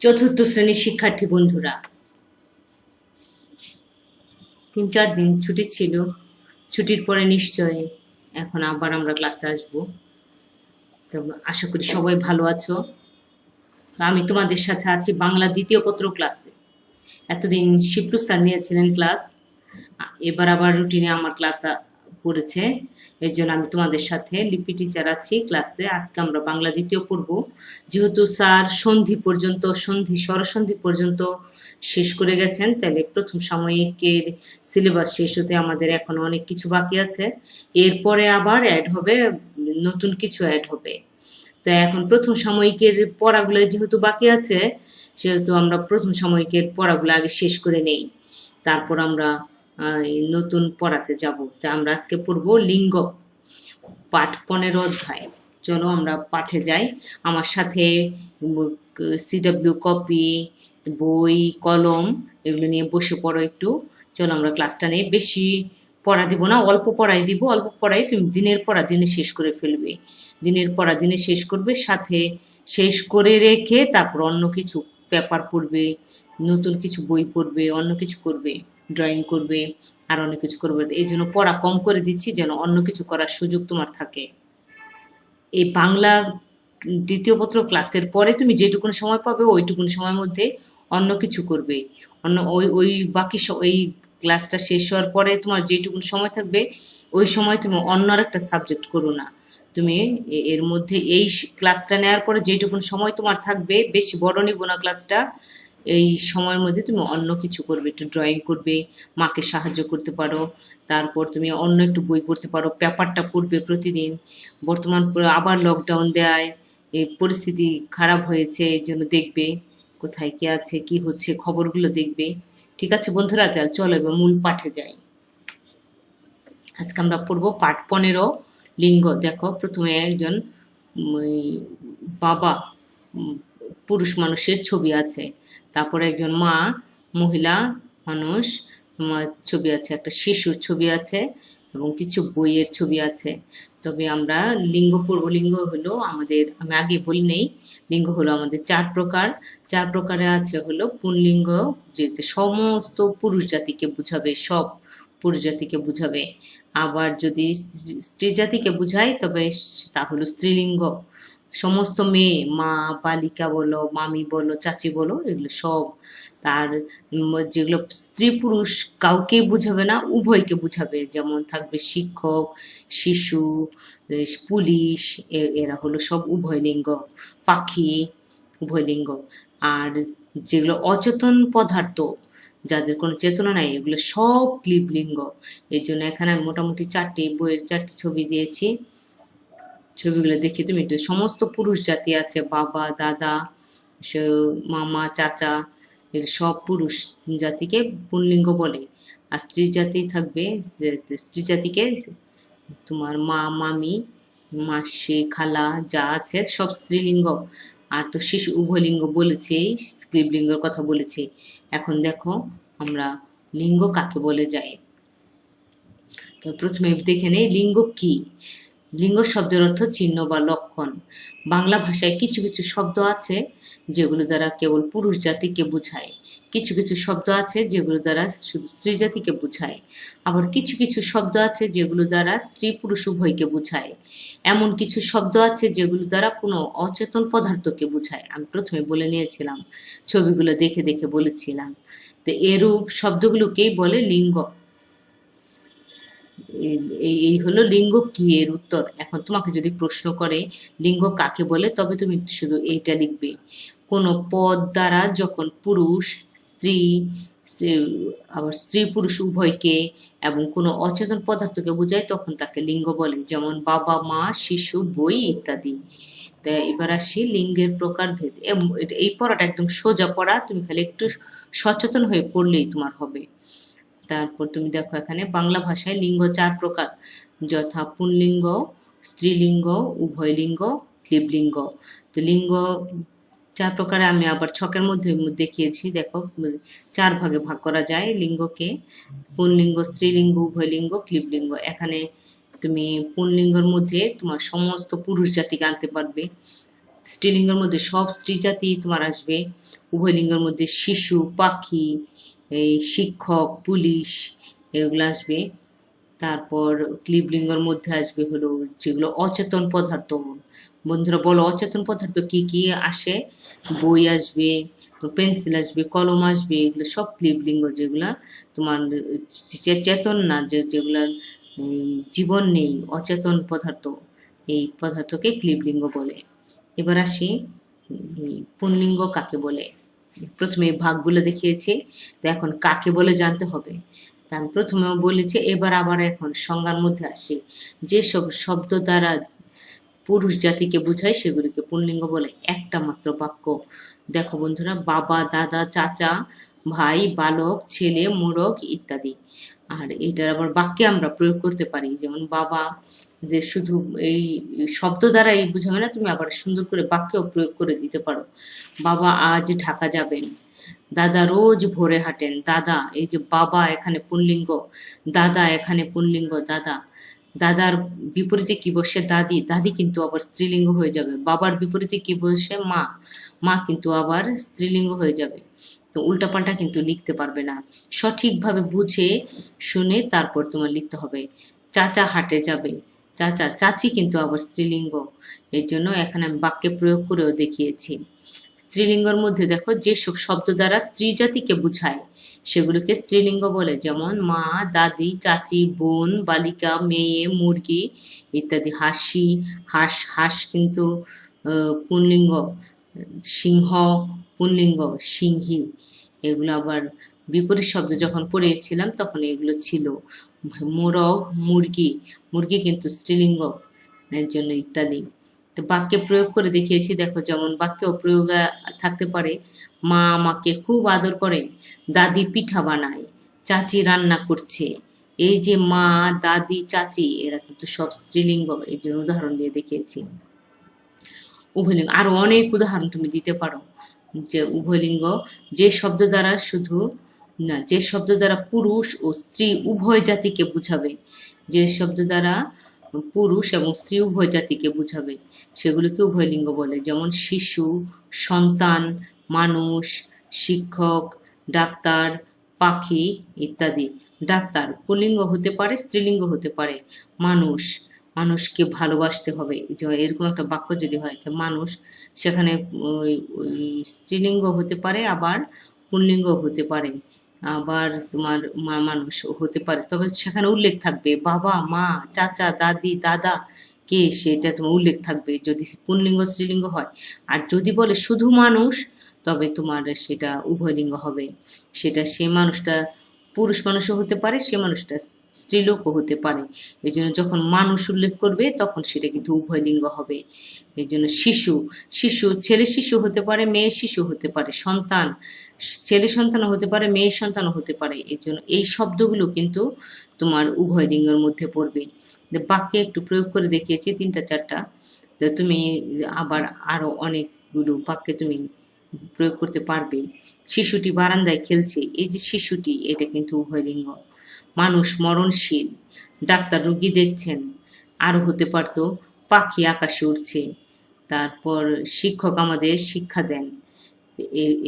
চতুর্থ শ্রেণীর শিক্ষার্থী বন্ধুরা, 3-4 দিন ছুটি ছিল। ছুটির পরে নিশ্চয় এখন আবার আমরা ক্লাসে আসবো। তো আশা করি সবাই ভালো আছো। আমি তোমাদের সাথে আছি বাংলা দ্বিতীয় পত্র ক্লাসে। এতদিন শিপ্লু স্যার নিয়েছিলেন ক্লাস, এবার আবার রুটিনে আমার ক্লাস পড়েছে। এর জন্য আমি তোমাদের সাথে লিপি টিচার আছি ক্লাসে। আজকে আমরা বাংলা দ্বিতীয় পড়ব। যেহেতু স্যার সন্ধি পর্যন্ত, স্বরসন্ধি পর্যন্ত শেষ করে গেছেন, তাহলে প্রথম সাময়িকের সিলেবাস শেষ হতে আমাদের এখনো অনেক কিছু বাকি আছে। এরপরে আবার অ্যাড হবে, নতুন কিছু অ্যাড হবে। তো এখন প্রথম সাময়িকের পড়াগুলো যেহেতু বাকি আছে, সেহেতু আমরা প্রথম সাময়িকের পড়াগুলো আগে শেষ করে নেই, তারপর আমরা নতুন পড়াতে যাব। তা আমরা আজকে পড়ব লিঙ্গ, পাঠ 15 অধ্যায়। চলো আমরা পাঠে যাই। আমার সাথে সিডব্লিউ কপি, বই, কলম এগুলো নিয়ে বসে পড়ো একটু। চলো আমরা ক্লাসটা নিয়ে বেশি পড়া দিব না, অল্প পড়াই দিব। অল্প পড়াই তুমি দিনের পড়া দিনে শেষ করে ফেলবে, দিনের পড়া দিনে শেষ করবে, সাথে শেষ করে রেখে তারপর অন্য কিছু পেপার পড়বে, নতুন কিছু বই পড়বে, অন্য কিছু করবে, ড্রয়িং করবে, আর অনেক কিছু করবে। এই জন্য পড়া কম করে দিচ্ছি যেন অন্য কিছু করার সুযোগ তোমার থাকে। এই বাংলা দ্বিতীয় পত্র ক্লাসের পরে তুমি যেটুকুন সময় পাবে ওইটুকুন সময়ের মধ্যে অন্য কিছু করবে। অন্য ওই বাকি এই ক্লাসটা শেষ হওয়ার পরে তোমার যেটুকুন সময় থাকবে ওই সময় তুমি অন্য আরেকটা সাবজেক্ট করো না। তুমি এর মধ্যে এই ক্লাসটা নেওয়ার পরে যেটুকুন সময় তোমার থাকবে, বেশি বড় নিব না ক্লাসটা, এই সময়ের মধ্যে তুমি অন্য কিছু করবে, একটু ড্রয়িং করবে, মাকে সাহায্য করতে পারো, তারপর তুমি অন্য একটু বই পড়তে পারো, পেপারটা পড়বে প্রতিদিন। বর্তমান আবার লকডাউন দেয়, এই পরিস্থিতি খারাপ হয়েছে, এই জন্য দেখবে কোথায় কি আছে, কি হচ্ছে, খবরগুলো দেখবে। ঠিক আছে বন্ধুরা, তাহলে চলো এবার মূল পাঠে যাই। আজকে আমরা পড়বো পাঠ 15 লিঙ্গ। দেখো, প্রথমে একজন বাবা পুরুষ মানুষের ছবি আছে, তারপরে একজন মা মহিলা মানুষ ছবি আছে, একটা শিশুর ছবি আছে এবং কিছু বইয়ের ছবি আছে। তবে আমরা লিঙ্গ পড়ব। লিঙ্গ হলো আমাদের, আমি আগে বলি নেই, লিঙ্গ হলো আমাদের 4 প্রকার। 4 প্রকারে আছে হলো পুংলিঙ্গ, যেটা সমস্ত পুরুষ জাতিকে বুঝাবে, সব পুরুষ জাতিকে বুঝাবে। আবার যদি স্ত্রী জাতিকে বুঝায় তবে তা হলো স্ত্রীলিঙ্গ, সমস্ত মেয়ে, মা, বালিকা বলো, মামি বলো, চাচি বলো, এগুলো সব। তার যেগুলো স্ত্রী পুরুষ কাউকে বুঝাবে না, উভয়কে বুঝাবে। যেমন থাকবে শিক্ষক, শিশু, পুলিশ, এরা হলো সব উভয় লিঙ্গ। পাখি উভয় লিঙ্গ। আর যেগুলো অচেতন পদার্থ, যাদের কোনো চেতনা নাই, এগুলো সব ক্লিবলিঙ্গ। এই জন্য এখানে আমি মোটামুটি 4টি বইয়ের 4টি ছবি দিয়েছি। ছবিগুলো দেখে তুমি একটু, সমস্ত পুরুষ জাতি আছে, বাবা, দাদা, মামা, চাচা, এর সব পুরুষ জাতিকে পুংলিঙ্গ বলে। আর স্ত্রী জাতি থাকবে, স্ত্রী জাতিকে তোমার মা, মামি, মাসি, খালা যা আছে সব স্ত্রীলিঙ্গ। আর তো শিশু উভয়লিঙ্গ বলেছি, স্ত্রীলিঙ্গের কথা বলেছি। এখন দেখো আমরা লিঙ্গ কাকে বলে যাই। তো প্রথমে দেখে নেই লিঙ্গ কি। লিঙ্গ শব্দের অর্থ চিহ্ন বা লক্ষণ। বাংলা ভাষায় কিছু কিছু শব্দ আছে যেগুলো দ্বারা কেবল পুরুষ জাতিকে বোঝায়, কিছু কিছু শব্দ আছে যেগুলো দ্বারা শুধু স্ত্রী জাতিকে বোঝায়, আবার কিছু কিছু শব্দ আছে যেগুলো দ্বারা স্ত্রী পুরুষ উভয়কে বোঝায়। এমন কিছু শব্দ আছে যেগুলো দ্বারা কোনো অচেতন পদার্থকে বোঝায়। আমি প্রথমে বলে নিয়েছিলাম, ছবিগুলো দেখে দেখে বলেছিলাম। তো এরূপ শব্দগুলোকেই বলে লিঙ্গ। এই হলো লিঙ্গ কি এর উত্তর। এখন তোমাকে যদি প্রশ্ন করে লিঙ্গ কাকে বলে, তবে তুমি শুধু এইটা লিখবে, কোন পদ দ্বারা যখন পুরুষ, স্ত্রী, আবার স্ত্রী পুরুষ উভয়কে এবং কোনো অচেতন পদার্থকে বোঝায় তখন তাকে লিঙ্গ বলে। যেমন বাবা, মা, শিশু, বই ইত্যাদি। তা এবার আসি লিঙ্গের প্রকারভেদ। এই পড়াটা একদম সোজা পড়া, তুমি খালি একটু সচেতন হয়ে পড়লেই তোমার হবে। তারপর তুমি দেখো এখানে বাংলা ভাষায় লিঙ্গ 4 প্রকার, যথা পুংলিঙ্গ, স্ত্রীলিঙ্গ, উভয়লিঙ্গ, ক্লীবলিঙ্গ। তো লিঙ্গ 4 প্রকারে আমি আবার ছকের মধ্যে দেখিয়েছি। দেখো 4 ভাগে ভাগ করা যায় লিঙ্গকে, পুংলিঙ্গ, স্ত্রীলিঙ্গ, উভয়লিঙ্গ, ক্লীবলিঙ্গ। এখানে তুমি পুংলিঙ্গের মধ্যে তোমার সমস্ত পুরুষ জাতিকে আনতে পারবে, স্ত্রীলিঙ্গের মধ্যে সব স্ত্রী জাতি তোমার আসবে। উভয় লিঙ্গের মধ্যে শিশু, পাখি, এই শিক্ষক, পুলিশ এগুলো আসবে। তারপর ক্লিবলিঙ্গের মধ্যে আসবে হলো যেগুলো অচেতন পদার্থ। বন্ধুরা বলো অচেতন পদার্থ কি কি আসে? বই আসবে, পেন্সিল আসবে, কলম আসবে, এগুলো সব ক্লিবলিঙ্গ, যেগুলা তোমার চেতন না, যেগুলার জীবন নেই, অচেতন পদার্থ, এই পদার্থকে ক্লিবলিঙ্গ বলে। এবার আসি পুল্লিঙ্গ কাকে বলে। প্রথমে ভাগগুলো দেখিয়েছি, তো এখন কাকে বলে জানতে হবে। তা আমি প্রথমেও বলেছি, এবার আবার এখন সংজ্ঞার মধ্যে আসি। যেসব শব্দ দ্বারা পুরুষ জাতিকে বোঝায় সেগুলিকে পুল্লিঙ্গ বলে। একটা মাত্র বাক্য দেখো বন্ধুরা, বাবা, দাদা, চাচা, ভাই, বালক, ছেলে, মোড়ক ইত্যাদি। আর এটার আবার বাক্যে আমরা প্রয়োগ করতে পারি, যেমন বাবা, যে শুধু এই শব্দ দ্বারাই বুঝাবে না, তুমি আবার সুন্দর করে বাক্যেও প্রয়োগ করে দিতে পারো। বাবা আজ ঢাকা যাবেন। দাদা রোজ ভোরে হাঁটেন। দাদা, এই যে বাবা এখানে পুল্লিঙ্গ, দাদা এখানে পুল্লিঙ্গ, দাদা। দাদার বিপরীতে কি বসে? দাদি। দাদি কিন্তু আবার স্ত্রীলিঙ্গ হয়ে যাবে। বাবার বিপরীতে কি বসে? মা। মা কিন্তু আবার স্ত্রীলিঙ্গ হয়ে যাবে। তো উল্টাপাল্টা কিন্তু লিখতে পারবে না, সঠিকভাবে বুঝে শুনে তারপর তোমার লিখতে হবে। চাচা হাটে যাবে। চাচা, চাচি কিন্তু আবার স্ত্রীলিঙ্গ, এর জন্য এখানে আমি বাক্যে প্রয়োগ করেও দেখিয়েছি। স্ত্রীলিঙ্গের মধ্যে দেখো যেসব শব্দ দ্বারা স্ত্রী জাতিকে বুঝায় সেগুলোকে স্ত্রীলিঙ্গ বলে, যেমন মা, দাদি, চাচি, বোন, বালিকা, মেয়ে, মুরগি ইত্যাদি। হাসি, হাঁস, হাঁস কিন্তু পুল্লিঙ্গ। সিংহ পুল্লিঙ্গ, সিংহী। এগুলো আবার বিপরীত শব্দ যখন পড়েছিলাম তখন এগুলো ছিল। মোরগ, মুরগি, মুরগি কিন্তু স্ত্রীলিঙ্গ, এর জন্য ইত্যাদি। তো বাক্যে প্রয়োগ করে দেখিয়েছি, দেখো যেমন বাক্যেও প্রয়োগ থাকতে পারে। মা আমাকে খুব আদর করে। দাদি পিঠা বানায়। চাচি রান্না করছে। এই যে মা, দাদি, চাচি এরা কিন্তু সব স্ত্রীলিঙ্গ, এই জন্য উদাহরণ দিয়ে দেখিয়েছি। উভয়লিঙ্গ আরো অনেক উদাহরণ তুমি দিতে পারো, যে উভয়লিঙ্গ যে শব্দ দ্বারা শুধু না, যে শব্দ দ্বারা পুরুষ ও স্ত্রী উভয় জাতিকে বুঝাবে, যে শব্দ দ্বারা পুরুষ এবং স্ত্রী উভয় জাতিকে বুঝাবে সেগুলিকে উভয়লিঙ্গ বলে, যেমন শিশু, সন্তান, মানুষ, শিক্ষক, ডাক্তার, পাখি ইত্যাদি। ডাক্তার পুল্লিঙ্গ হতে পারে, স্ত্রীলিঙ্গ হতে পারে। মানুষ, মানুষকে ভালোবাসতে হবে, যে এরকম একটা বাক্য যদি হয়, তো মানুষ সেখানে ওই স্ত্রীলিঙ্গ হতে পারে, আবার পুল্লিঙ্গ হতে পারে, আবার তোমার মানুষ হতে পারে, তবে সেখানে উল্লেখ থাকবে বাবা, মা, চাচা, দাদি, দাদা কে, সেটা তোমার উল্লেখ থাকবে যদি পুল্লিঙ্গ স্ত্রীলিঙ্গ হয়। আর যদি বলে শুধু মানুষ, তবে তোমার সেটা উভয়লিঙ্গ হবে। সেটা সে মানুষটা পুরুষ মানুষও হতে পারে, সে মানুষটা স্ত্রীলোকও হতে পারে। এই জন্য যখন মানুষ উল্লেখ করবে তখন সেটা কিন্তু উভয়লিঙ্গ হবে। এই জন্য শিশু, শিশু ছেলে শিশু হতে পারে, মেয়ে শিশু হতে পারে। সন্তান, ছেলে সন্তানও হতে পারে, মেয়ে সন্তানও হতে পারে। এই জন্য এই শব্দগুলো কিন্তু তোমার উভয় লিঙ্গের মধ্যে পড়বে। বাক্যে একটু প্রয়োগ করে দেখিয়েছি 3টা 4টা, তুমি আবার আরো অনেকগুলো বাক্যে তুমি প্রয়োগ করতে পারবে। শিশুটি বারান্দায় খেলছে। এই যে শিশুটি, এটা কিন্তু উভয়লিঙ্গ। মানুষ মরণশীল। ডাক্তার রোগী দেখছেন। আরো হতে পারতো পাখি আকাশে উড়ছে। তারপর শিক্ষক আমাদের শিক্ষা দেন।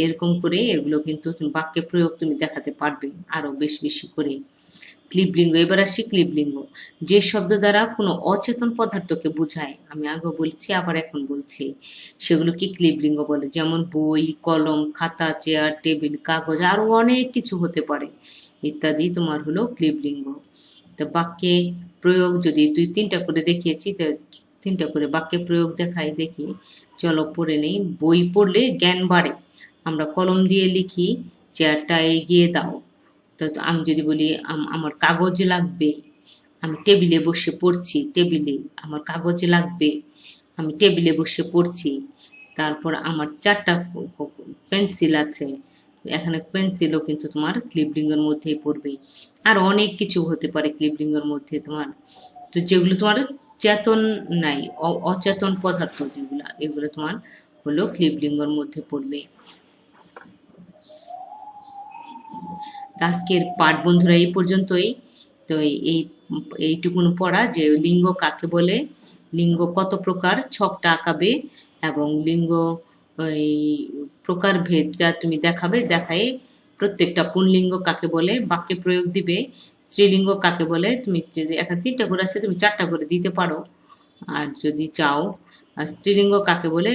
এরকম করে এগুলো কিন্তু বাক্যে প্রয়োগ তুমি দেখাতে পারবে আরো বেশি বেশি করে। ক্লিবলিঙ্গ, এবার আসি ক্লিবলিঙ্গ। যে শব্দ দ্বারা কোনো অচেতন পদার্থকে বোঝায়, আমি আগে বলছি আবার এখন বলছি, সেগুলোকে ক্লিবলিঙ্গ বলে, যেমন বই, কলম, খাতা, চেয়ার, টেবিল, কাগজ, আরো অনেক কিছু হতে পারে ইত্যাদি তোমার হলো ক্লিবলিঙ্গ। তো বাক্যে প্রয়োগ যদি 2-3টা করে দেখিয়েছি, তো 3টা করে বাক্যে প্রয়োগ দেখাই, দেখি চলো পড়ে নেই। বই পড়লে জ্ঞান বাড়ে। আমরা কলম দিয়ে লিখি, চেয়ারটা এগিয়ে দাও। তো আমি যদি বলি আমার কাগজ লাগবে, আমি টেবিলে বসে পড়ছি, টেবিলে আমার কাগজ লাগবে, আমি টেবিলে বসে পড়ছি। তারপর আমার 4টা পেন্সিল আছে, এখানে পেন্সিলও কিন্তু তোমার ক্লিবলিঙ্গের মধ্যেই পড়বে। আর অনেক কিছু হতে পারে ক্লিবলিঙ্গের মধ্যে তোমার, তো যেগুলো তোমার চেতন নাই, অচেতন পদার্থ যেগুলা, এগুলো তোমার হলো ক্লিবলিঙ্গের মধ্যে পড়বে। আজকের পাঠ বন্ধুরা এই পর্যন্তই। তো এইটুকুন পড়া যে লিঙ্গ কাকে বলে, লিঙ্গ কত প্রকার, ছকটা আঁকাবে এবং লিঙ্গ ওই প্রকারভেদ যা তুমি দেখায় প্রত্যেকটা পুংলিঙ্গ কাকে বলে বাক্যে প্রয়োগ দিবে, স্ত্রীলিঙ্গ কাকে বলে তুমি যদি এখানে 3টা করে আছে তুমি 4টা করে দিতে পারো আর যদি চাও। আর স্ত্রীলিঙ্গ কাকে বলে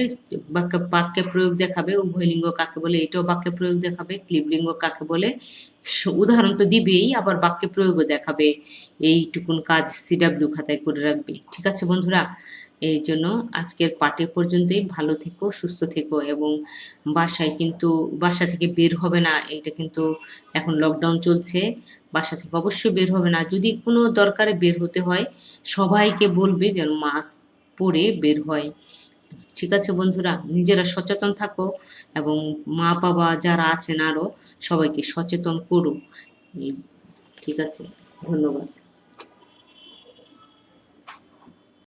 বাক্যে প্রয়োগ দেখাবে, উভয়লিঙ্গ কাকে বলে এটাও বাক্যে প্রয়োগ দেখাবে, ক্লিবলিঙ্গ কাকে বলে উদাহরণ তো দিবেই আবার বাক্যে প্রয়োগও দেখাবে। এইটুকুন কাজ CW খাতায় করে রাখবে। ঠিক আছে বন্ধুরা, এই জন্য আজকের পাঠে পর্যন্তই। ভালো থেকো, সুস্থ থেকো এবং বাসা থেকে বের হবে না, এটা কিন্তু এখন লকডাউন চলছে, বাসা থেকে অবশ্যই বের হবে না। যদি কোনো দরকারে বের হতে হয় সবাইকে বলবে যেন মাস্ক পরে বের হয়। ঠিক আছে বন্ধুরা, নিজেরা সচেতন থাকো এবং মা বাবা যারা আছেন আরো সবাইকে সচেতন করো। ঠিক আছে, ধন্যবাদ।